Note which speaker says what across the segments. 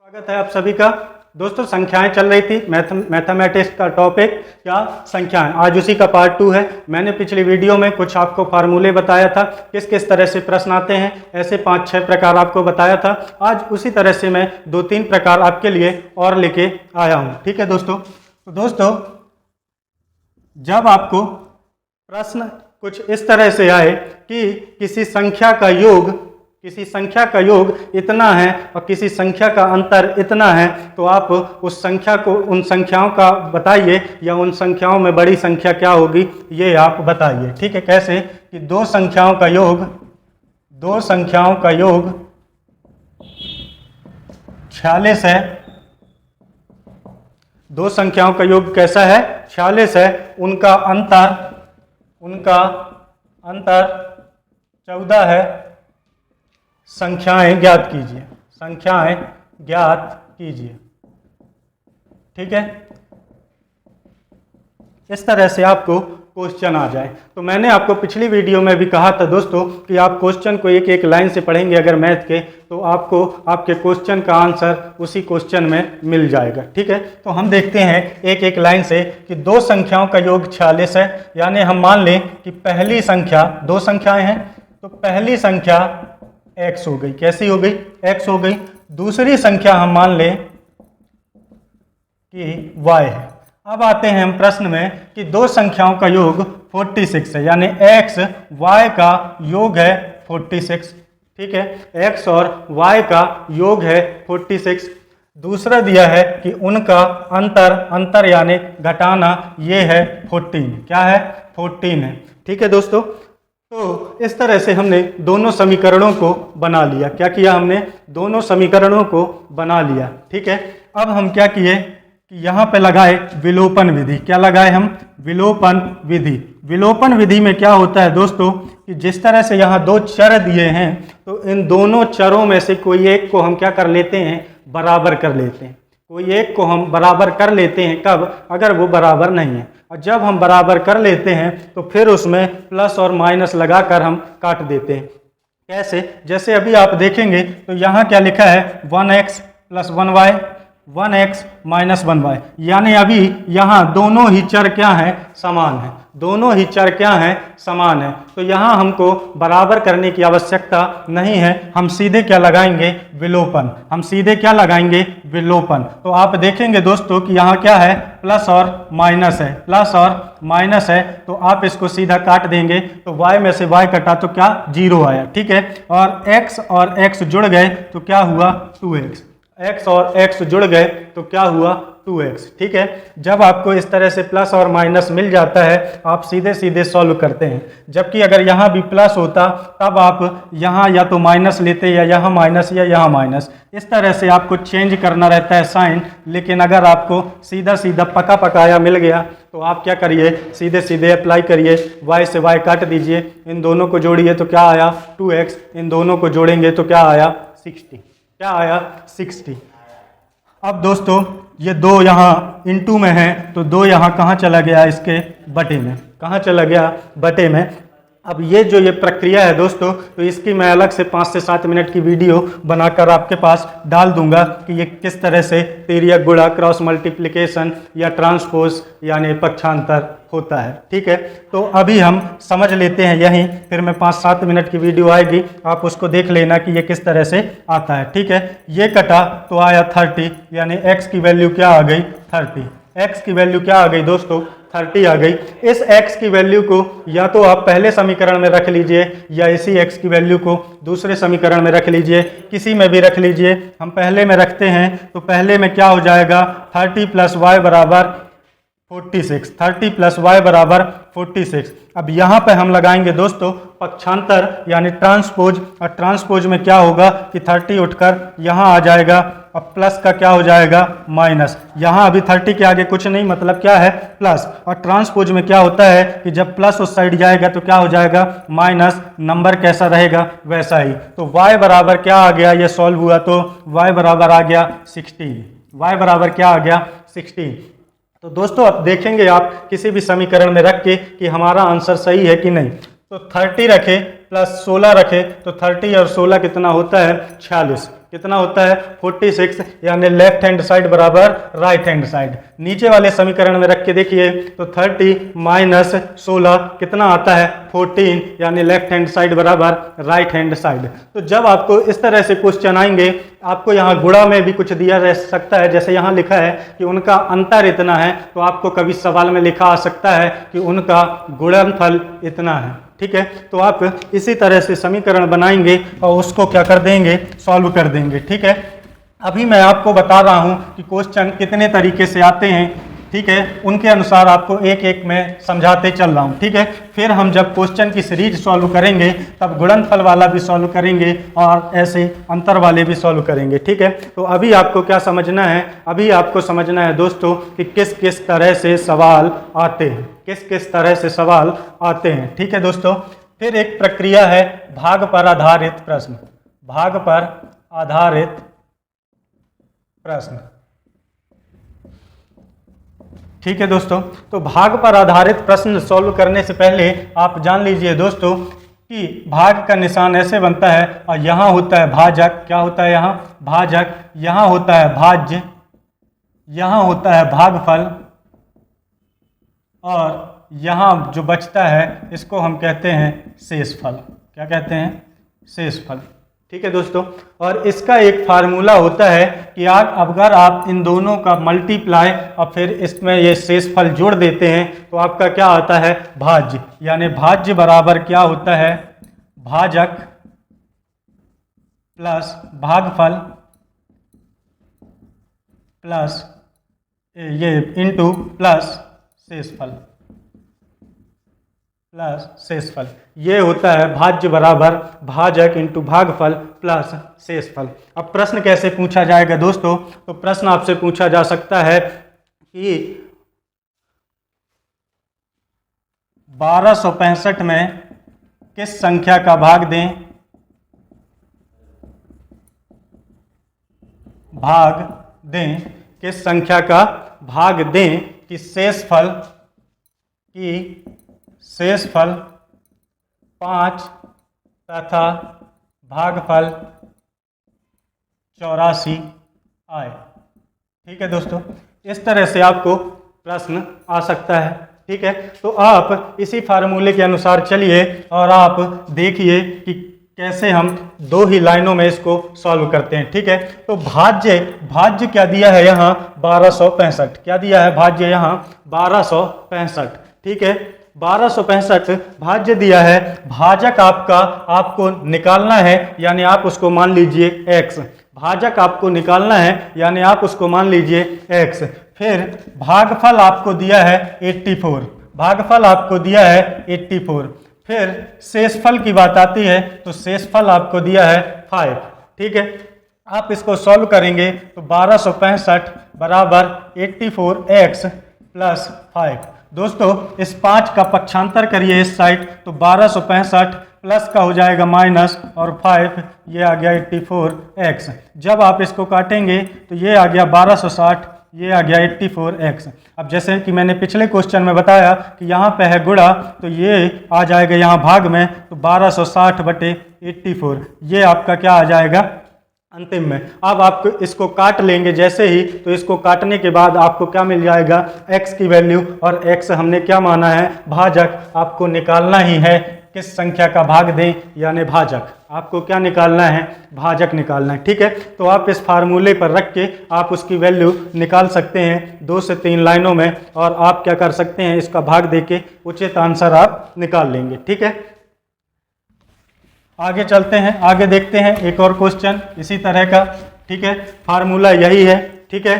Speaker 1: स्वागत है आप सभी का। दोस्तों संख्याएं चल रही थी, मैथमेटिक्स का टॉपिक क्या संख्याएं, आज उसी का पार्ट 2 है। मैंने पिछली वीडियो में कुछ आपको फार्मूले बताया था, किस किस तरह से प्रश्न आते हैं, ऐसे 5-6 प्रकार आपको बताया था। आज उसी तरह से मैं 2-3 प्रकार आपके लिए और लेके आया हूँ। ठीक है दोस्तों। तो दोस्तों जब आपको प्रश्न कुछ इस तरह से आए कि किसी संख्या का योग इतना है और किसी संख्या का अंतर इतना है, तो आप उस संख्या को, उन संख्याओं का बताइए या उन संख्याओं में बड़ी संख्या क्या होगी ये आप बताइए। ठीक है, कैसे कि दो संख्याओं का योग 46 है। दो संख्याओं का योग कैसा है? 46 है। उनका अंतर 14 है। संख्याएं ज्ञात कीजिए। ठीक है, इस तरह से आपको क्वेश्चन आ जाए। तो मैंने आपको पिछली वीडियो में भी कहा था दोस्तों कि आप क्वेश्चन को एक एक लाइन से पढ़ेंगे अगर मैथ के, तो आपको आपके क्वेश्चन का आंसर उसी क्वेश्चन में मिल जाएगा। ठीक है, तो हम देखते हैं एक एक लाइन से कि दो संख्याओं का योग 46 है। यानी हम मान लें कि पहली संख्या, दो संख्याएं हैं तो पहली संख्या x हो गई। कैसी हो गई? x हो गई। दूसरी संख्या हम मान लें कि y है। अब आते हैं हम प्रश्न में कि दो संख्याओं का योग 46 है, यानी x y का योग है 46। ठीक है, x और y का योग है 46। दूसरा दिया है कि उनका अंतर यानी घटाना, ये है 14। क्या है? 14 है। ठीक है दोस्तों, तो इस तरह से हमने दोनों समीकरणों को बना लिया। क्या किया हमने? दोनों समीकरणों को बना लिया। ठीक है, अब हम क्या किए कि यहाँ पे लगाए विलोपन विधि। क्या लगाए हम? विलोपन विधि। विलोपन विधि में क्या होता है दोस्तों कि जिस तरह से यहाँ दो चर दिए हैं, तो इन दोनों चरों में से कोई एक को हम क्या कर लेते हैं? बराबर कर लेते हैं। कोई एक को हम बराबर कर लेते हैं। कब? अगर वो बराबर नहीं है। और जब हम बराबर कर लेते हैं तो फिर उसमें प्लस और माइनस लगाकर हम काट देते हैं। कैसे? जैसे अभी आप देखेंगे तो यहाँ क्या लिखा है? 1x + 1y, 1x - 1y। यानी अभी यहाँ दोनों ही चर क्या हैं? समान हैं। दोनों ही चर क्या हैं? समान है। तो यहाँ हमको बराबर करने की आवश्यकता नहीं है। हम सीधे क्या लगाएंगे? विलोपन। हम सीधे क्या लगाएंगे? विलोपन। तो आप देखेंगे दोस्तों कि यहाँ क्या है? प्लस और माइनस है। प्लस और माइनस है, तो आप इसको सीधा काट देंगे तो y में से y कटा तो क्या? 0 आया। ठीक है, और x और x जुड़ गए तो क्या हुआ? 2x। x और x जुड़ गए तो क्या हुआ? 2x। ठीक है, जब आपको इस तरह से प्लस और माइनस मिल जाता है, आप सीधे सीधे सॉल्व करते हैं। जबकि अगर यहाँ भी प्लस होता तब आप यहाँ या तो माइनस लेते या यहाँ माइनस या यहाँ माइनस। इस तरह से आपको चेंज करना रहता है साइन। लेकिन अगर आपको सीधा सीधा पका पकाया मिल गया तो आप क्या करिए? सीधे सीधे अप्लाई करिए। y से y काट दीजिए, इन दोनों को जोड़िए तो क्या आया? 2x। इन दोनों को जोड़ेंगे तो क्या आया? 60। क्या आया? 60। अब दोस्तों ये दो यहाँ इनटू में है, तो दो यहाँ कहाँ चला गया? इसके बटे में। कहाँ चला गया? बटे में। अब ये जो ये प्रक्रिया है दोस्तों, तो इसकी मैं अलग से 5 से 7 मिनट की वीडियो बनाकर आपके पास डाल दूंगा कि ये किस तरह से तिर्यक गुणा, क्रॉस मल्टीप्लिकेशन या ट्रांसपोज यानी पक्षांतर होता है। ठीक है, तो अभी हम समझ लेते हैं यहीं, फिर मैं 5-7 मिनट की वीडियो आएगी, आप उसको देख लेना कि ये किस तरह से आता है। ठीक है, ये कटा तो आया 30, यानी x की वैल्यू क्या आ गई? 30। x की वैल्यू क्या आ गई दोस्तों? 30 आ गई। इस x की वैल्यू को या तो आप पहले समीकरण में रख लीजिए या इसी x की वैल्यू को दूसरे समीकरण में रख लीजिए, किसी में भी रख लीजिए। हम पहले में रखते हैं तो पहले में क्या हो जाएगा? 30 + y = 46। 30 + y = 46। अब यहाँ पे हम लगाएंगे दोस्तों पक्षांतर यानी ट्रांसपोज, और ट्रांसपोज में क्या होगा कि 30 उठकर यहाँ आ जाएगा, अब प्लस का क्या हो जाएगा? माइनस। यहाँ अभी 30 के आगे कुछ नहीं, मतलब क्या है? प्लस। और ट्रांसपोज में क्या होता है कि जब प्लस उस साइड जाएगा तो क्या हो जाएगा? माइनस। नंबर कैसा रहेगा? वैसा ही। तो y बराबर क्या आ गया? ये सॉल्व हुआ तो y बराबर आ गया 16। y बराबर क्या आ गया? 16। तो दोस्तों अब देखेंगे आप किसी भी समीकरण में रख के कि हमारा आंसर सही है कि नहीं। तो 30 रखे प्लस 16 रखे तो 30 और 16 कितना होता है? 46। कितना होता है 46, यानी लेफ्ट हैंड साइड बराबर राइट हैंड साइड। नीचे वाले समीकरण में रख के देखिए तो 30 माइनस 16 कितना आता है 14, यानी लेफ्ट हैंड साइड बराबर राइट हैंड साइड। तो जब आपको इस तरह से क्वेश्चन आएंगे, आपको यहाँ गुणा में भी कुछ दिया रह सकता है, जैसे यहाँ लिखा है कि उनका अंतर इतना है, तो आपको कभी सवाल में लिखा आ सकता है कि उनका गुणनफल इतना है। ठीक है, तो आप इसी तरह से समीकरण बनाएंगे और उसको क्या कर देंगे, सॉल्व कर देंगे। ठीक है, अभी मैं आपको बता रहा हूँ कि क्वेश्चन कितने तरीके से आते हैं। ठीक है, उनके अनुसार आपको एक एक में समझाते चल रहा हूँ। ठीक है, फिर हम जब क्वेश्चन की सीरीज सॉल्व करेंगे तब गुणनफल वाला भी सॉल्व करेंगे और ऐसे अंतर वाले भी सॉल्व करेंगे। ठीक है, तो अभी आपको क्या समझना है, अभी आपको समझना है दोस्तों कि किस किस तरह से सवाल आते हैं, किस किस तरह से सवाल आते हैं। ठीक है दोस्तों, फिर एक प्रक्रिया है भाग पर आधारित प्रश्न। भाग पर आधारित प्रश्न। ठीक है दोस्तों, तो भाग पर आधारित प्रश्न सॉल्व करने से पहले आप जान लीजिए दोस्तों कि भाग का निशान ऐसे बनता है और यहाँ होता है भाजक। क्या होता है यहाँ, भाजक। यहाँ होता है भाज्य, यहाँ होता है भागफल, और यहाँ जो बचता है इसको हम कहते हैं शेषफल। क्या कहते हैं, शेषफल। ठीक है दोस्तों, और इसका एक फार्मूला होता है कि अगर आप इन दोनों का मल्टीप्लाई और फिर इसमें ये शेषफल जोड़ देते हैं तो आपका क्या आता है, भाज्य। यानी भाज्य बराबर क्या होता है, भाजक प्लस भागफल प्लस ये इंटू प्लस शेषफल, प्लस शेषफल। ये होता है भाज्य बराबर भाजक इंटू भागफल प्लस शेषफल। अब प्रश्न कैसे पूछा जाएगा दोस्तों, तो प्रश्न आपसे पूछा जा सकता है कि 1265 में किस संख्या का भाग दें, भाग दें, किस संख्या का भाग दें कि शेषफल 5 तथा भागफल 84 आए। ठीक है दोस्तों, इस तरह से आपको प्रश्न आ सकता है। ठीक है, तो आप इसी फार्मूले के अनुसार चलिए और आप देखिए कि कैसे हम दो ही लाइनों में इसको सॉल्व करते हैं। ठीक है, तो भाज्य क्या दिया है यहाँ 1265। क्या दिया है भाज्य यहाँ 1265। ठीक है, 1265 भाज्य दिया है। भाजक आपको निकालना है, यानी आप उसको मान लीजिए x। भाजक आपको निकालना है यानी आप उसको मान लीजिए x। फिर भागफल आपको दिया है 84। भागफल आपको दिया है 84। फिर शेषफल की बात आती है तो शेषफल आपको दिया है 5। ठीक है, आप इसको सॉल्व करेंगे तो 1265 बराबर 84x प्लस 5। दोस्तों इस 5 का पक्षांतर करिए इस साइड तो 1265 प्लस का हो जाएगा माइनस और 5 ये आ गया 84x। जब आप इसको काटेंगे तो ये आ गया 1260, ये आ गया 84x। अब जैसे कि मैंने पिछले क्वेश्चन में बताया कि यहाँ पे है गुणा तो ये आ जाएगा यहाँ भाग में, तो 1260 बटे 84 ये आपका क्या आ जाएगा अंतिम में। अब आप इसको काट लेंगे जैसे ही, तो इसको काटने के बाद आपको क्या मिल जाएगा x की वैल्यू, और x हमने क्या माना है भाजक। आपको निकालना ही है किस संख्या का भाग दें, यानी भाजक। आपको क्या निकालना है, भाजक निकालना है। ठीक है, तो आप इस फार्मूले पर रख के आप उसकी वैल्यू निकाल सकते हैं 2 से 3 लाइनों में, और आप क्या कर सकते हैं इसका भाग देके उचित आंसर आप निकाल लेंगे। ठीक है, आगे चलते हैं, आगे देखते हैं एक और क्वेश्चन इसी तरह का। ठीक है, फार्मूला यही है। ठीक है,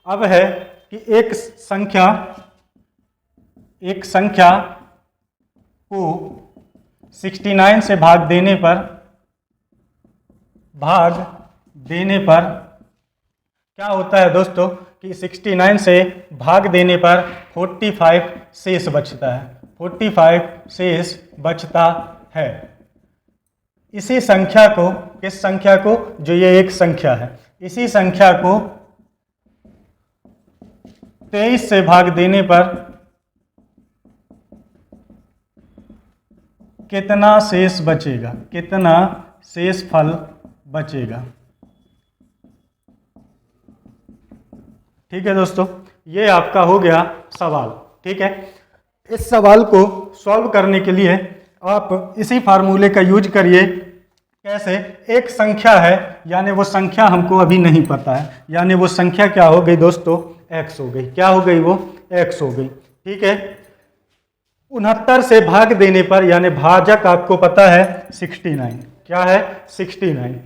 Speaker 1: अब है कि एक संख्या को 69 से भाग देने पर क्या होता है दोस्तों कि 69 से भाग देने पर 45 शेष बचता है। 45 शेष बचता है। इसी संख्या को, किस संख्या को, जो ये एक संख्या है, इसी संख्या को 23 से भाग देने पर कितना शेष बचेगा, कितना शेषफल बचेगा। ठीक है दोस्तों, ये आपका हो गया सवाल। ठीक है, इस सवाल को सॉल्व करने के लिए आप इसी फार्मूले का यूज करिए। कैसे? एक संख्या है, यानी वो संख्या हमको अभी नहीं पता है, यानी वो संख्या क्या हो गई दोस्तों? x हो गई। क्या हो गई? वो x हो गई। ठीक है, 69 से भाग देने पर, यानी भाजक आपको पता है 69। क्या है? 69।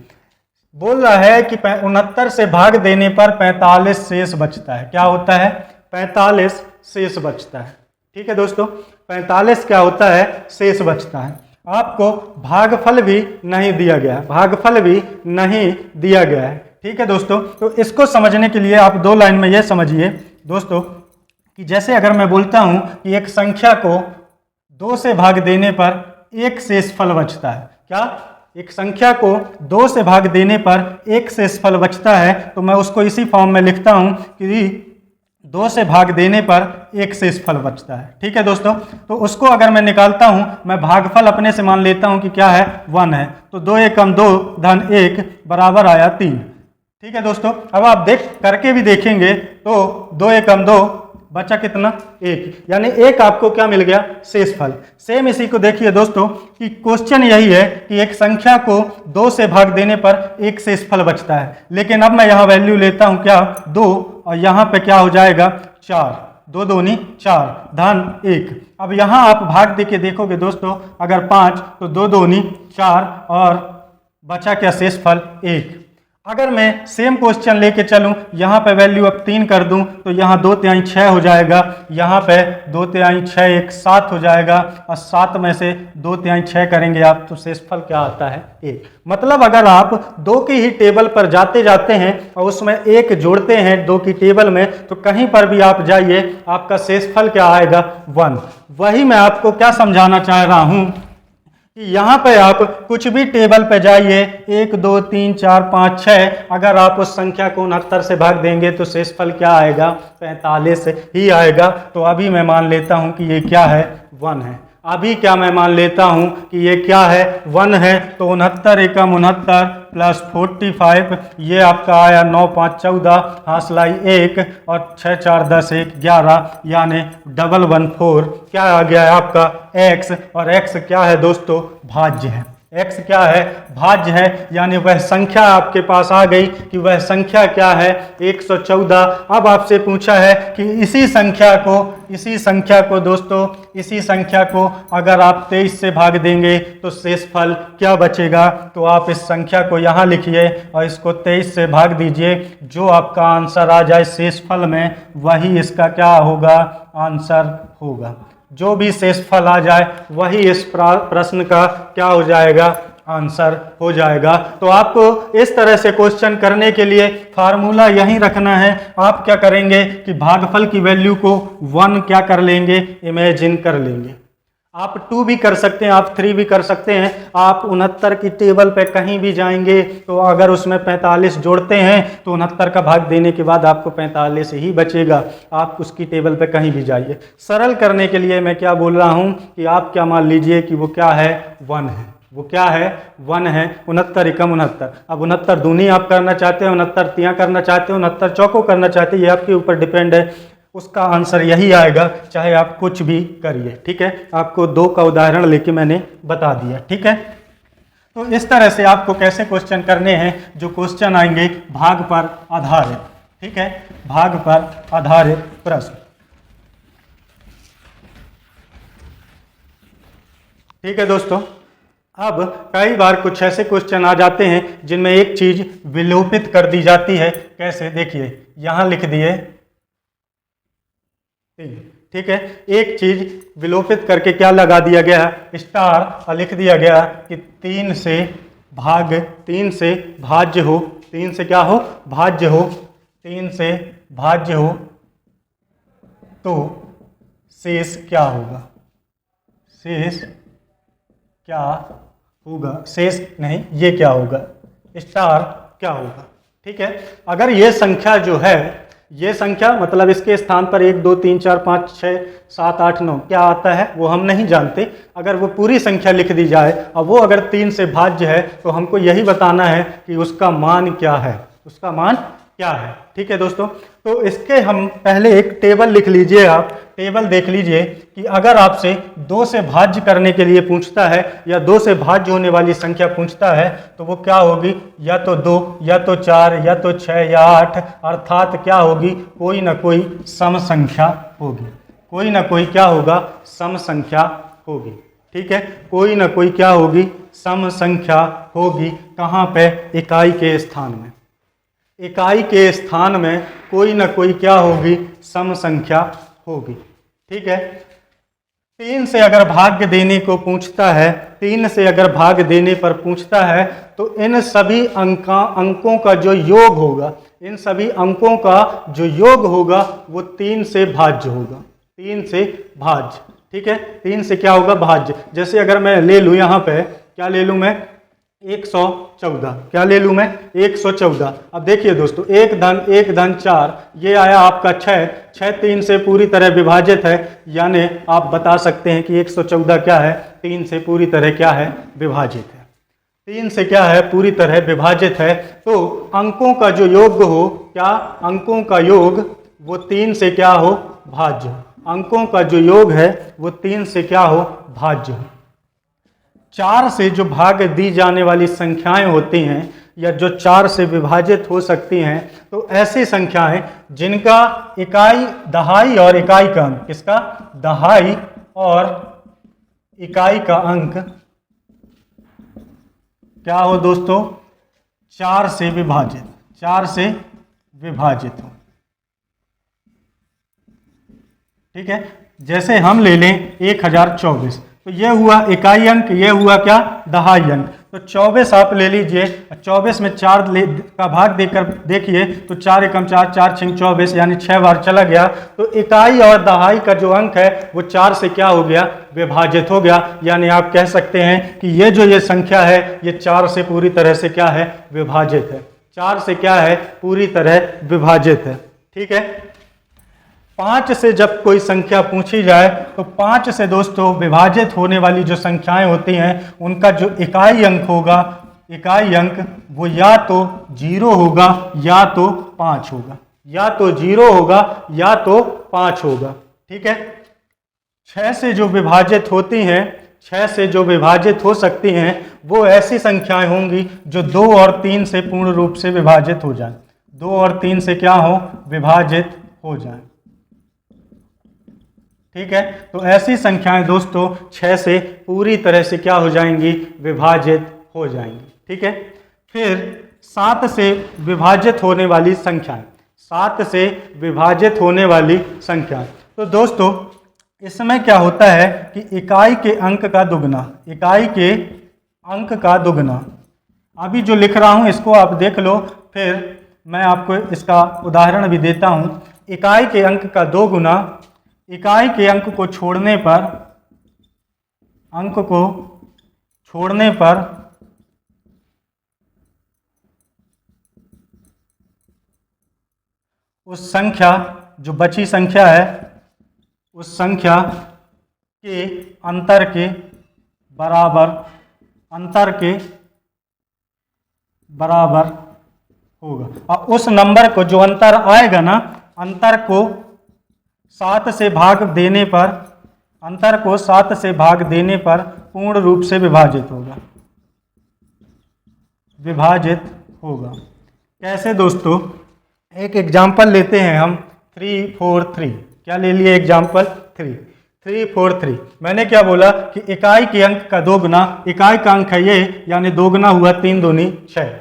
Speaker 1: बोल रहा है कि 69 से भाग देने पर 45 शेष बचता है। क्या होता है? 45 शेष बचता है। ठीक है दोस्तों, 45 क्या होता है? शेष बचता है। आपको भागफल भी नहीं दिया गया है, भागफल भी नहीं दिया गया है। ठीक है दोस्तों, तो इसको समझने के लिए आप 2 लाइन में ये समझिए दोस्तों कि जैसे अगर मैं बोलता हूं कि एक संख्या को 2 से भाग देने पर एक शेषफल बचता है। क्या? एक संख्या को 2 से भाग देने पर एक शेषफल बचता है, तो मैं उसको इसी फॉर्म में लिखता हूं कि 2 से भाग देने पर एक शेषफल बचता है। ठीक है दोस्तों, तो उसको अगर मैं निकालता हूं, मैं भागफल अपने से मान लेता हूं कि क्या है? 1 है। तो 2 एकम 2 धन 1 बराबर आया 3। ठीक है दोस्तों, अब आप करके भी देखेंगे तो 2 एकम 2 बचा कितना? 1, यानी 1 आपको क्या मिल गया? शेषफल। सेम इसी को देखिए दोस्तों कि क्वेश्चन यही है कि एक संख्या को 2 से भाग देने पर एक शेषफल बचता है, लेकिन अब मैं यहाँ वैल्यू लेता हूँ क्या? 2, और यहाँ पे क्या हो जाएगा? 4। 2 दूनी 4 धन 1। अब यहाँ आप भाग दे के देखोगे दोस्तों, अगर 5 तो 2 दूनी 4 और बचा क्या? शेषफल 1। अगर मैं सेम क्वेश्चन लेके चलूं, यहाँ पे वैल्यू अब 3 कर दूं, तो यहाँ 2 तिहाई 6 हो जाएगा, यहाँ पे 2 तिहाई 6 1 7 हो जाएगा, और 7 में से 2 तिहाई 6 करेंगे आप, तो शेषफल क्या आता है? 1। मतलब अगर आप 2 की ही टेबल पर जाते जाते हैं और उसमें 1 जोड़ते हैं 2 की टेबल में, तो कहीं पर भी आप जाइए, आपका शेषफल क्या आएगा? 1। वही मैं आपको क्या समझाना चाह रहा हूँ कि यहाँ पे आप कुछ भी टेबल पे जाइए, 1 2 3 4 5 6, अगर आप उस संख्या को 69 से भाग देंगे तो शेषफल क्या आएगा? 45 ही आएगा। तो अभी मैं मान लेता हूँ कि ये क्या है? 1 है। अभी क्या मैं मान लेता हूँ कि ये क्या है? 1 है। तो 69 एकम 69 प्लस 45, ये आपका आया 9 5 14, हासलाई 1 और 6 4 10 1 11, यानी 114 क्या आ गया है आपका? x। और x क्या है दोस्तों? भाज्य है। x क्या है? भाज्य है, यानी वह संख्या आपके पास आ गई कि वह संख्या क्या है? 114। अब आपसे पूछा है कि इसी संख्या को दोस्तों, इसी संख्या को अगर आप 23 से भाग देंगे तो शेषफल क्या बचेगा? तो आप इस संख्या को यहाँ लिखिए और इसको 23 से भाग दीजिए, जो आपका आंसर आ जाए शेषफल में वही इसका क्या होगा? आंसर होगा। जो भी शेषफल आ जाए वही इस प्रश्न का क्या हो जाएगा? आंसर हो जाएगा। तो आपको इस तरह से क्वेश्चन करने के लिए फार्मूला यही रखना है। आप क्या करेंगे कि भागफल की वैल्यू को 1 क्या कर लेंगे? इमेजिन कर लेंगे। आप 2 भी कर सकते हैं, आप 3 भी कर सकते हैं। आप 69 की टेबल पे कहीं भी जाएंगे तो अगर उसमें 45 जोड़ते हैं तो 69 का भाग देने के बाद आपको 45 ही बचेगा। आप उसकी टेबल पे कहीं भी जाइए। सरल करने के लिए मैं क्या बोल रहा हूँ कि आप क्या मान लीजिए कि वो क्या है? 1 है। वो क्या है? 1 है। 69 एकम 69। अब 69 दूनी आप करना चाहते हो, 69 तिया करना चाहते हो, 69 चौको करना चाहते हो, ये आपके ऊपर डिपेंड है। उसका आंसर यही आएगा, चाहे आप कुछ भी करिए। ठीक है, आपको 2 का उदाहरण लेके मैंने बता दिया। ठीक है, तो इस तरह से आपको कैसे क्वेश्चन करने हैं? जो क्वेश्चन आएंगे भाग पर आधारित। ठीक है, भाग पर आधारित प्रश्न। ठीक है दोस्तों, अब कई बार कुछ ऐसे क्वेश्चन आ जाते हैं जिनमें एक चीज विलोपित कर दी जाती है। कैसे? देखिए, यहां लिख दिए 3। ठीक है, एक चीज विलोपित करके क्या लगा दिया गया? स्टार, और लिख दिया गया कि 3 से भाज्य हो। 3 से क्या हो? भाज्य हो। 3 से भाज्य हो तो शेष क्या होगा? शेष क्या होगा? शेष नहीं, ये क्या होगा? स्टार क्या होगा? ठीक है, अगर ये संख्या जो है, ये संख्या मतलब इसके स्थान पर 1 2 3 4 5 6 7 8 9 क्या आता है वो हम नहीं जानते। अगर वो पूरी संख्या लिख दी जाए और वो अगर 3 से भाज्य है तो हमको यही बताना है कि उसका मान क्या है। उसका मान क्या है। ठीक है दोस्तों, तो इसके हम पहले एक टेबल लिख लीजिए, आप टेबल देख लीजिए कि अगर आपसे 2 से भाज्य करने के लिए पूछता है या 2 से भाज्य होने वाली संख्या पूछता है तो वो क्या होगी, या तो 2 या तो 4 या तो 6 या 8, अर्थात क्या होगी, कोई ना कोई सम संख्या होगी, कोई ना कोई क्या होगा, सम संख्या होगी। ठीक है, कोई ना कोई क्या होगी, सम संख्या होगी। कहाँ पे, इकाई के स्थान में, इकाई के स्थान में कोई ना कोई क्या होगी, सम संख्या होगी। ठीक है, 3 से अगर भाग देने को पूछता है, 3 से अगर भाग देने पर पूछता है तो इन सभी अंकों का जो योग होगा, इन सभी अंकों का जो योग होगा वो 3 से भाज्य होगा, 3 से भाज्य। ठीक है, 3 से क्या होगा, भाज्य। जैसे अगर मैं ले लूँ यहाँ पे, क्या ले लूँ मैं, 114, क्या ले लूँ मैं, 114। अब देखिए दोस्तों, 1 धन 4, ये आया आपका 6, 6 3 से पूरी तरह विभाजित है, यानी आप बता सकते हैं कि 114 क्या है, 3 से पूरी तरह क्या है, विभाजित है, 3 से क्या है, पूरी तरह विभाजित है। तो अंकों का जो योग हो, क्या, अंकों का योग वो 3 से क्या हो, भाज्य हो, अंकों का जो योग है वो 3 से क्या हो, भाज्य हो। 4 से जो भाग दी जाने वाली संख्याएं होती हैं या जो 4 से विभाजित हो सकती हैं, तो ऐसी संख्याएं जिनका इकाई, दहाई और इकाई का अंक, किसका, दहाई और इकाई का अंक क्या हो दोस्तों, 4 से विभाजित, 4 से विभाजित हो। ठीक है, जैसे हम ले लें 1024, तो ये हुआ इकाई अंक, ये हुआ क्या, दहाई अंक। तो 24 आप ले लीजिए, 24 में 4 का भाग देकर देखिए तो 4 एकम 4, 4 छिंग 24, यानी 6 बार चला गया। तो इकाई और दहाई का जो अंक है वो 4 से क्या हो गया, विभाजित हो गया। यानी आप कह सकते हैं कि ये जो ये संख्या है ये 4 से पूरी तरह से क्या है, विभाजित है, 4 से क्या है, पूरी तरह विभाजित है। ठीक है, 5 से जब कोई संख्या पूछी जाए तो 5 से दोस्तों विभाजित होने वाली जो संख्याएं होती हैं उनका जो इकाई अंक होगा, इकाई अंक वो या तो 0 होगा या तो 5 होगा, या तो 0 होगा या तो 5 होगा। ठीक है, 6 से जो विभाजित होती हैं, 6 से जो विभाजित हो सकती हैं वो ऐसी संख्याएं होंगी जो 2 और 3 से पूर्ण रूप से विभाजित हो जाए, 2 और 3 से क्या हो, विभाजित हो जाए। ठीक है, तो ऐसी संख्याएं दोस्तों 6 से पूरी तरह से क्या हो जाएंगी, विभाजित हो जाएंगी। ठीक है, फिर 7 से विभाजित होने वाली संख्याएं, 7 से विभाजित होने वाली संख्याएं, तो दोस्तों इसमें क्या होता है कि इकाई के अंक का दुगना, इकाई के अंक का दुगना, अभी जो लिख रहा हूं इसको आप देख लो, फिर मैं आपको इसका उदाहरण भी देता हूं। इकाई के अंक का 2 गुना, इकाई के अंक को छोड़ने पर, अंक को छोड़ने पर उस संख्या, जो बची संख्या है उस संख्या के अंतर के बराबर, अंतर के बराबर होगा। और उस नंबर को, जो अंतर आएगा ना, अंतर को 7 से भाग देने पर, अंतर को 7 से भाग देने पर पूर्ण रूप से विभाजित होगा, विभाजित होगा। कैसे दोस्तों, एक एग्जाम्पल लेते हैं हम, 343, क्या ले लिए एग्जाम्पल, 343। मैंने क्या बोला कि इकाई के अंक का 2 गुना, इकाई का अंक है ये, यानी 2 गुना हुआ 3 दूनी 6।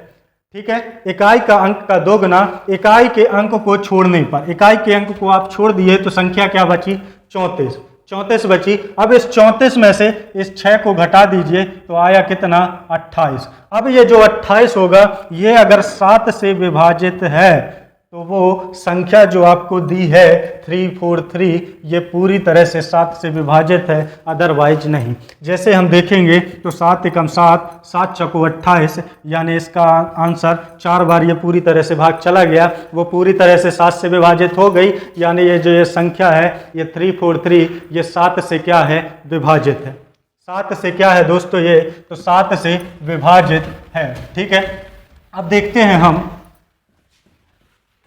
Speaker 1: ठीक है, इकाई का अंक का 2 गुना, इकाई के अंक को छोड़ने पर, इकाई के अंक को आप छोड़ दिए तो संख्या क्या बची, 34, 34 बची। अब इस 34 में से इस 6 को घटा दीजिए तो आया कितना, 28। अब ये जो 28 होगा ये अगर 7 से विभाजित है तो वो संख्या जो आपको दी है 343, ये पूरी तरह से 7 से विभाजित है, अदरवाइज नहीं। जैसे हम देखेंगे तो 7 एकम 7, 7 चौको 28, यानी इसका आंसर 4 बार ये पूरी तरह से भाग चला गया, वो पूरी तरह से 7 से विभाजित हो गई। यानी ये जो ये संख्या है ये 343, ये 7 से क्या है, विभाजित है। 7 से क्या है दोस्तों, ये तो 7 से विभाजित है। ठीक है, अब देखते हैं हम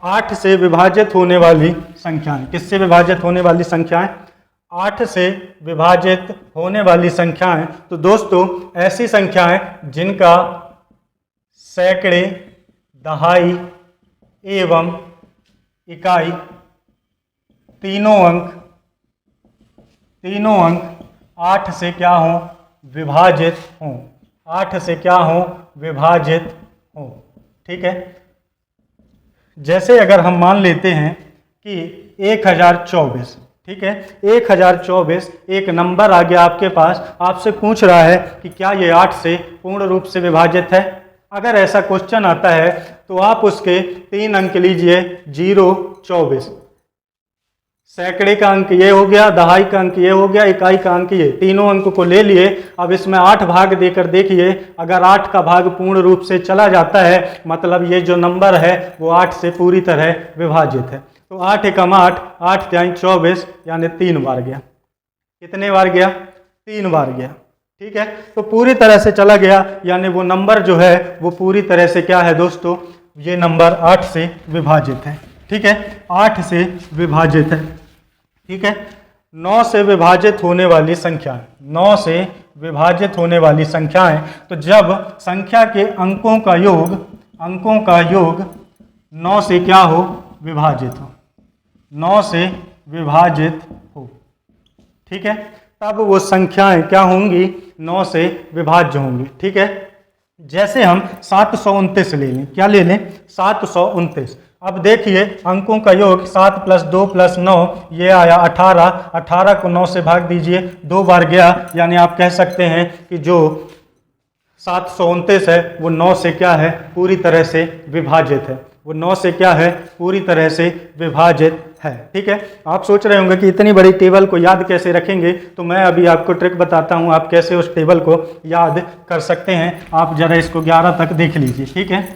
Speaker 1: 8 से विभाजित होने वाली संख्याएं, किससे विभाजित होने वाली संख्याएं? 8 से विभाजित होने वाली संख्याएं। तो दोस्तों ऐसी संख्याएं जिनका सैकड़े, दहाई एवं इकाई तीनों अंक 8 से क्या हों? विभाजित हों। 8 से क्या हों? विभाजित हों। ठीक है। जैसे अगर हम मान लेते हैं कि 1024, ठीक है, 1024 एक नंबर आ गया आपके पास, आपसे पूछ रहा है कि क्या ये 8 से पूर्ण रूप से विभाजित है। अगर ऐसा क्वेश्चन आता है तो आप उसके 3 अंक लीजिए, 0, 24। सैकड़े का अंक ये हो गया, दहाई का अंक ये हो गया, इकाई का अंक ये, तीनों अंक को ले लिए। अब इसमें 8 भाग देकर देखिए, अगर 8 का भाग पूर्ण रूप से चला जाता है मतलब ये जो नंबर है वो 8 से पूरी तरह विभाजित है। तो 8 एकम 8, 8 तिहाई 24, यानी 3 बार गया। कितने बार गया? 3 बार गया। ठीक है, तो पूरी तरह से चला गया, यानी वो नंबर जो है वो पूरी तरह से क्या है दोस्तों? ये नंबर 8 से विभाजित है। ठीक है, 8 से विभाजित है। ठीक है, 9 से विभाजित होने वाली संख्याएं, 9 से विभाजित होने वाली संख्याएं। तो जब संख्या के अंकों का योग 9 से क्या हो? विभाजित हो। 9 से विभाजित हो। ठीक है, तब वो संख्याएं क्या होंगी? 9 से विभाज्य होंगी। ठीक है, जैसे हम 729 ले लें। क्या ले लें? 729। अब देखिए अंकों का योग 7 + 2 + 9 ये आया 18। 18 को 9 से भाग दीजिए, 2 बार गया, यानी आप कह सकते हैं कि जो 729 है वो 9 से क्या है? पूरी तरह से विभाजित है। वो 9 से क्या है? पूरी तरह से विभाजित है। ठीक है, आप सोच रहे होंगे कि इतनी बड़ी टेबल को याद कैसे रखेंगे, तो मैं अभी आपको ट्रिक बताता हूं, आप कैसे उस टेबल को याद कर सकते हैं। आप जरा इसको 11 तक देख लीजिए। ठीक है,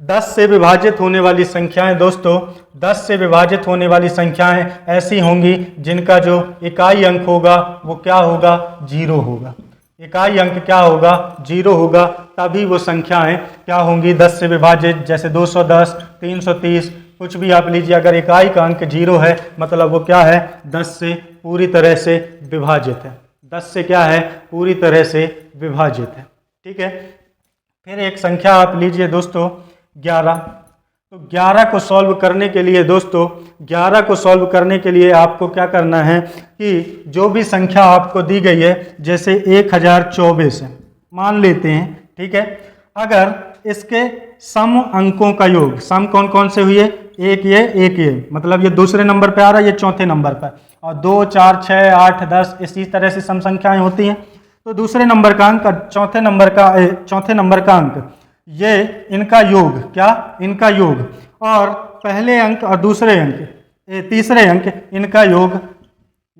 Speaker 1: 10 से विभाजित होने वाली संख्याएं दोस्तों, 10 से विभाजित होने वाली संख्याएं ऐसी होंगी जिनका जो इकाई अंक होगा वो क्या होगा? 0 होगा। इकाई अंक क्या होगा? 0 होगा। तभी वो संख्याएं क्या होंगी? 10 से विभाजित। जैसे 210, 330, कुछ भी आप लीजिए, अगर इकाई का अंक 0 है मतलब वो क्या है? 10 से पूरी तरह से विभाजित है। 10 से क्या है? पूरी तरह से विभाजित है। ठीक है, फिर एक संख्या आप लीजिए दोस्तों 11। तो 11 को सॉल्व करने के लिए दोस्तों, 11 को सॉल्व करने के लिए आपको क्या करना है कि जो भी संख्या आपको दी गई है, जैसे 1024 है मान लेते हैं। ठीक है, अगर इसके सम अंकों का योग, सम कौन कौन से हुए? एक ये, मतलब ये दूसरे नंबर पे आ रहा है, ये चौथे नंबर पर, और 2, 4, 6, 8, 10 इसी तरह से सम संख्याएं होती हैं। तो दूसरे नंबर का अंक, चौथे नंबर का अंक, ये इनका योग, क्या? इनका योग, और पहले अंक और दूसरे अंक, तीसरे अंक, इनका योग,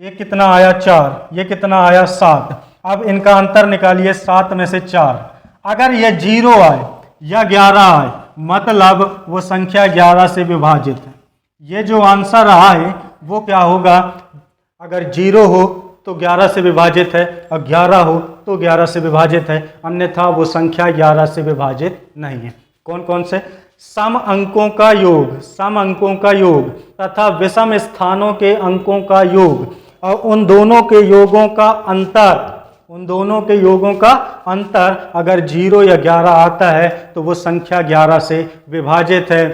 Speaker 1: ये कितना आया? 4, ये कितना आया? 7। अब इनका अंतर निकालिए, 7 में से 4। अगर ये 0 आए या 11 आए मतलब वो संख्या 11 से विभाजित है। ये जो आंसर रहा है वो क्या होगा? अगर 0 हो तो 11 से विभाजित है, और 11 हो तो 11 से विभाजित है, अन्यथा वो संख्या 11 से विभाजित नहीं है। कौन कौन से? सम अंकों का योग, सम अंकों का योग तथा विषम स्थानों के अंकों का योग, और उन दोनों के योगों का अंतर, उन दोनों के योगों का अंतर अगर 0 या 11 आता है तो वो संख्या 11 से विभाजित है,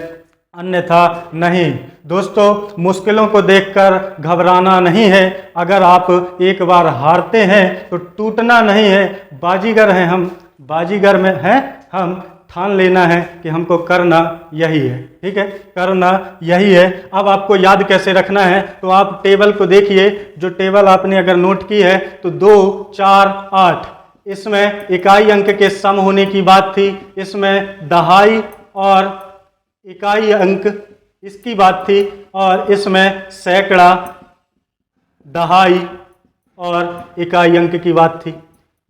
Speaker 1: अन्यथा नहीं। दोस्तों मुश्किलों को देखकर घबराना नहीं है। अगर आप एक बार हारते हैं तो टूटना नहीं है। बाजीगर हैं हम, बाजीगर में हैं हम, ठान लेना है कि हमको करना यही है। ठीक है, करना यही है। अब आपको याद कैसे रखना है, तो आप टेबल को देखिए। जो टेबल आपने अगर नोट की है तो 2, 4, 8, इसमें इकाई अंक के सम होने की बात थी, इसमें दहाई और इकाई अंक इसकी बात थी, और इसमें सैकड़ा, दहाई और इकाई अंक की बात थी।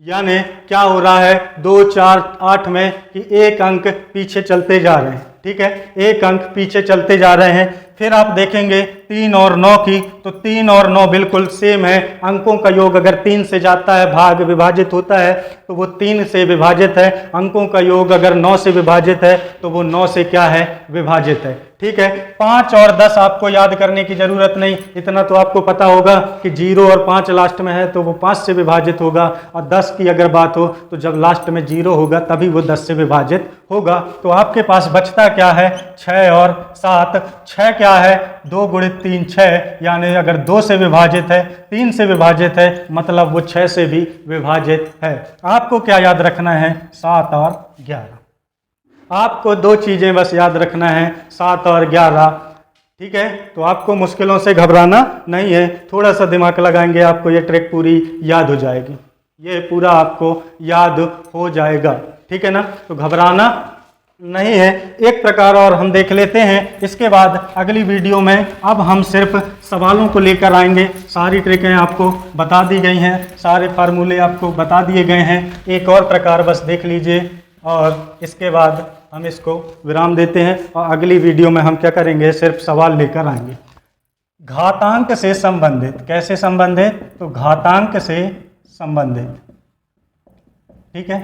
Speaker 1: यानी क्या हो रहा है 2, 4, 8 में कि एक अंक पीछे चलते जा रहे हैं। ठीक है, एक अंक पीछे चलते जा रहे हैं। फिर आप देखेंगे 3 और 9 की, तो 3 और 9 बिल्कुल सेम है। अंकों का योग अगर 3 से जाता है, भाग विभाजित होता है, तो वो 3 से विभाजित है। अंकों का योग अगर 9 से विभाजित है तो वो 9 से क्या है, विभाजित है। ठीक है, 5 और 10 आपको याद करने की जरूरत नहीं, इतना तो आपको पता होगा कि 0 और 5 लास्ट में है तो वो 5 से विभाजित होगा। और 10 की अगर बात हो तो जब लास्ट में 0 होगा तभी वो 10 से विभाजित होगा। तो आपके पास बचता क्या है, 6 और 7। 6 क्या है, 2 गुणित 3 6, यानी अगर 2 से विभाजित है, 3 से विभाजित है, मतलब वो 6 से भी विभाजित है। आपको क्या याद रखना है, 7 और 11। आपको 2 चीजें बस याद रखना है, 7 और 11। ठीक है, तो आपको मुश्किलों से घबराना नहीं है, थोड़ा सा दिमाग लगाएंगे आपको ये ट्रिक पूरी याद हो जाएगी, ये पूरा आपको याद हो जाएगा। ठीक है ना, तो घबराना नहीं है। एक प्रकार और हम देख लेते हैं, इसके बाद अगली वीडियो में अब हम सिर्फ सवालों को लेकर आएंगे। सारी ट्रिकें आपको बता दी गई हैं, सारे फार्मूले आपको बता दिए गए हैं। एक और प्रकार बस देख लीजिए और इसके बाद हम इसको विराम देते हैं और अगली वीडियो में हम क्या करेंगे, सिर्फ सवाल लेकर आएंगे। घातांक से संबंधित, कैसे संबंधित, तो घातांक से संबंधित। ठीक है,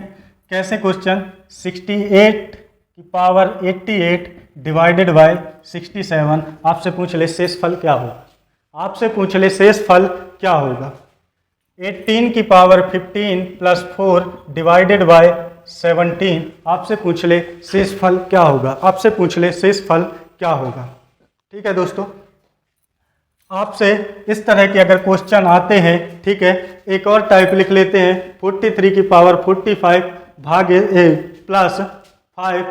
Speaker 1: कैसे क्वेश्चन, 68 की पावर 88 डिवाइडेड बाय 67, आपसे पूछ ले शेषफल क्या होगा, आपसे पूछ ले शेषफल क्या होगा। 18 की पावर 15 प्लस 4 डिवाइडेड बाय 17, आपसे पूछ ले शेषफल क्या होगा, आपसे पूछ ले शेषफल क्या होगा। ठीक है दोस्तों, आपसे इस तरह के अगर क्वेश्चन आते हैं, ठीक है, एक और टाइप लिख लेते हैं, 43 की पावर 45 भागे प्लस 5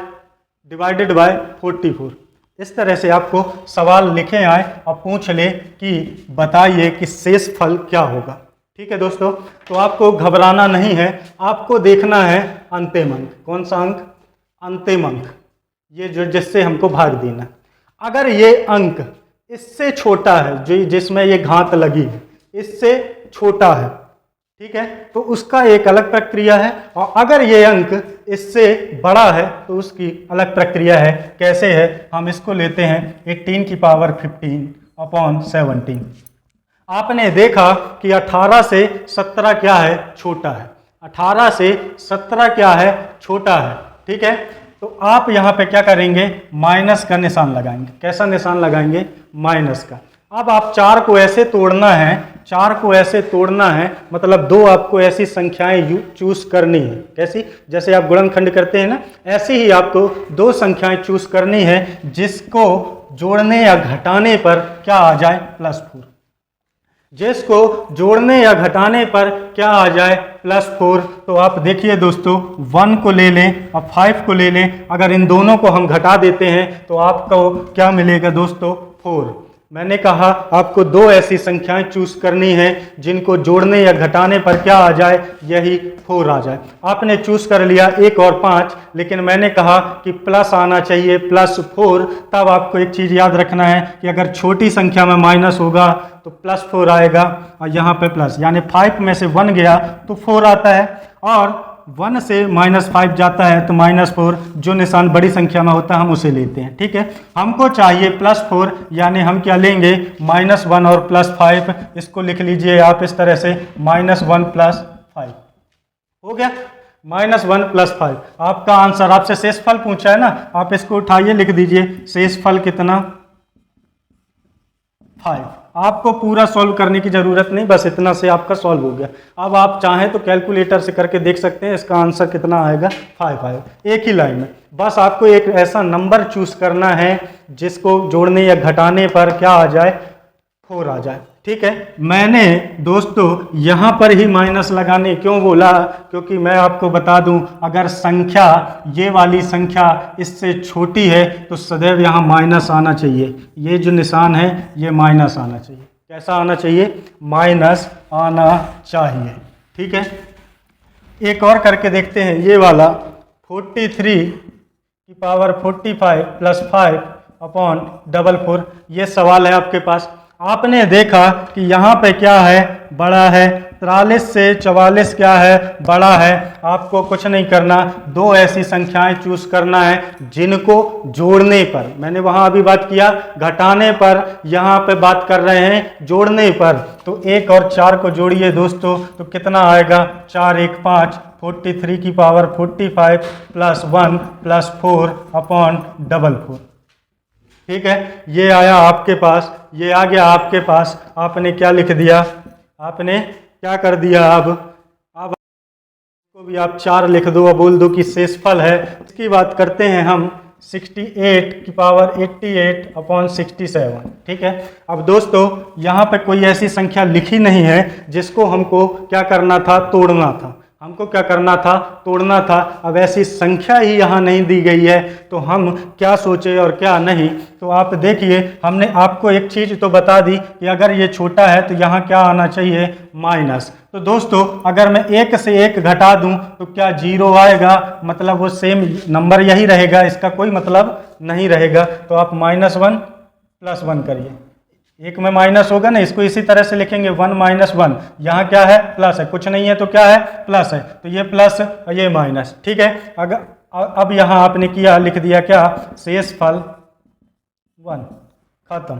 Speaker 1: डिवाइडेड बाय 44। इस तरह से आपको सवाल लिखे आए और पूछ ले कि बताइए कि शेषफल क्या होगा। ठीक है दोस्तों, तो आपको घबराना नहीं है, आपको देखना है अंतिम अंक। कौन सा अंक, अंतिम अंक, ये जो जिससे हमको भाग देना। अगर ये अंक इससे छोटा है, जो जिसमें ये घात लगी है, इससे छोटा है, ठीक है, तो उसका एक अलग प्रक्रिया है। और अगर ये अंक इससे बड़ा है तो उसकी अलग प्रक्रिया है। कैसे है, हम इसको लेते हैं 18 की पावर 15 अपॉन 17। आपने देखा कि 18 से 17 क्या है, छोटा है। 18 से 17 क्या है, छोटा है। ठीक है, तो आप यहाँ पे क्या करेंगे, माइनस का निशान लगाएंगे। कैसा निशान लगाएंगे, माइनस का। अब आप 4 को ऐसे तोड़ना है, 4 को ऐसे तोड़ना है, मतलब 2 आपको ऐसी संख्याएं चूज करनी है। कैसी, जैसे आप गुणनखंड करते हैं ना, ऐसे ही आपको 2 संख्याएं चूज करनी है जिसको जोड़ने या घटाने पर क्या आ जाए, +4। जिसको जोड़ने या घटाने पर क्या आ जाए, +4। तो आप देखिए दोस्तों, 1 को ले लें और 5 को ले लें, अगर इन दोनों को हम घटा देते हैं तो आपको क्या मिलेगा दोस्तों, 4। मैंने कहा आपको 2 ऐसी संख्याएं चूज करनी है जिनको जोड़ने या घटाने पर क्या आ जाए, यही 4 आ जाए। आपने चूज कर लिया 1 और 5, लेकिन मैंने कहा कि प्लस आना चाहिए, +4। तब आपको एक चीज याद रखना है कि अगर छोटी संख्या में माइनस होगा तो +4 आएगा और यहाँ पे प्लस, यानी 5 में से 1 गया तो 4 आता है, और 1 से -5 जाता है तो -4। जो निशान बड़ी संख्या में होता है हम उसे लेते हैं। ठीक है, हमको चाहिए +4, यानी हम क्या लेंगे, -1 और +5। इसको लिख लीजिए आप इस तरह से, -1 + 5 हो गया, -1 + 5 आपका आंसर। आपसे शेषफल पूछा है ना, आप इसको उठाइए, लिख दीजिए शेषफल कितना, 5। आपको पूरा सॉल्व करने की जरूरत नहीं, बस इतना से आपका सॉल्व हो गया। अब आप चाहें तो कैलकुलेटर से करके देख सकते हैं, इसका आंसर कितना आएगा, 5 आएगा, एक ही लाइन में। बस आपको एक ऐसा नंबर चूज करना है जिसको जोड़ने या घटाने पर क्या आ जाए, 4 आ जाए। ठीक है, मैंने दोस्तों यहाँ पर ही माइनस लगाने क्यों बोला, क्योंकि मैं आपको बता दूं, अगर संख्या, ये वाली संख्या इससे छोटी है तो सदैव यहाँ माइनस आना चाहिए। ये जो निशान है ये माइनस आना चाहिए। कैसा आना चाहिए, माइनस आना चाहिए। ठीक है, एक और करके देखते हैं, ये वाला 43 की पावर 45 + 5 अपॉन 44। ये सवाल है आपके पास। आपने देखा कि यहाँ पे क्या है, बड़ा है 43 से 44 क्या है, बड़ा है। आपको कुछ नहीं करना, दो ऐसी संख्याएं चूज करना है जिनको जोड़ने पर, मैंने वहां अभी बात किया घटाने पर, यहां पे बात कर रहे हैं जोड़ने पर। तो 1 और 4 को जोड़िए दोस्तों, तो कितना आएगा, 4 1 5, 43 की पावर 45 प्लस 1 प्लस 4 अपॉन 44। ठीक है, ये आया आपके पास, ये आ गया आपके पास। आपने क्या लिख दिया, आपने क्या कर दिया, अब को भी आप 4 लिख दो और बोल दो कि शेषफल है। इसकी बात करते हैं हम 68 की पावर 88 अपॉन 67। ठीक है, अब दोस्तों यहाँ पे कोई ऐसी संख्या लिखी नहीं है जिसको हमको क्या करना था, तोड़ना था। हमको क्या करना था, तोड़ना था। अब ऐसी संख्या ही यहाँ नहीं दी गई है तो हम क्या सोचे और क्या नहीं। तो आप देखिए, हमने आपको एक चीज़ तो बता दी कि अगर ये छोटा है तो यहाँ क्या आना चाहिए, माइनस। तो दोस्तों अगर मैं 1 से 1 घटा दूं तो क्या 0 आएगा, मतलब वो सेम नंबर यही रहेगा, इसका कोई मतलब नहीं रहेगा। तो आप -1 + 1 करिए, एक में माइनस होगा ना, इसको इसी तरह से लिखेंगे 1 - 1। यहाँ क्या है, प्लस है, कुछ नहीं है तो क्या है, प्लस है, तो ये प्लस और ये माइनस। ठीक है, अगर अब यहाँ आपने किया, लिख दिया क्या, शेषफल 1, खत्म।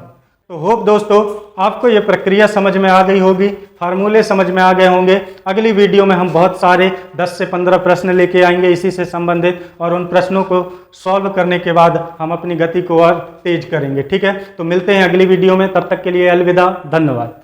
Speaker 1: तो होप दोस्तों आपको ये प्रक्रिया समझ में आ गई होगी, फार्मूले समझ में आ गए होंगे। अगली वीडियो में हम बहुत सारे 10 से 15 प्रश्न लेके आएंगे इसी से संबंधित, और उन प्रश्नों को सॉल्व करने के बाद हम अपनी गति को और तेज करेंगे। ठीक है, तो मिलते हैं अगली वीडियो में, तब तक के लिए अलविदा, धन्यवाद।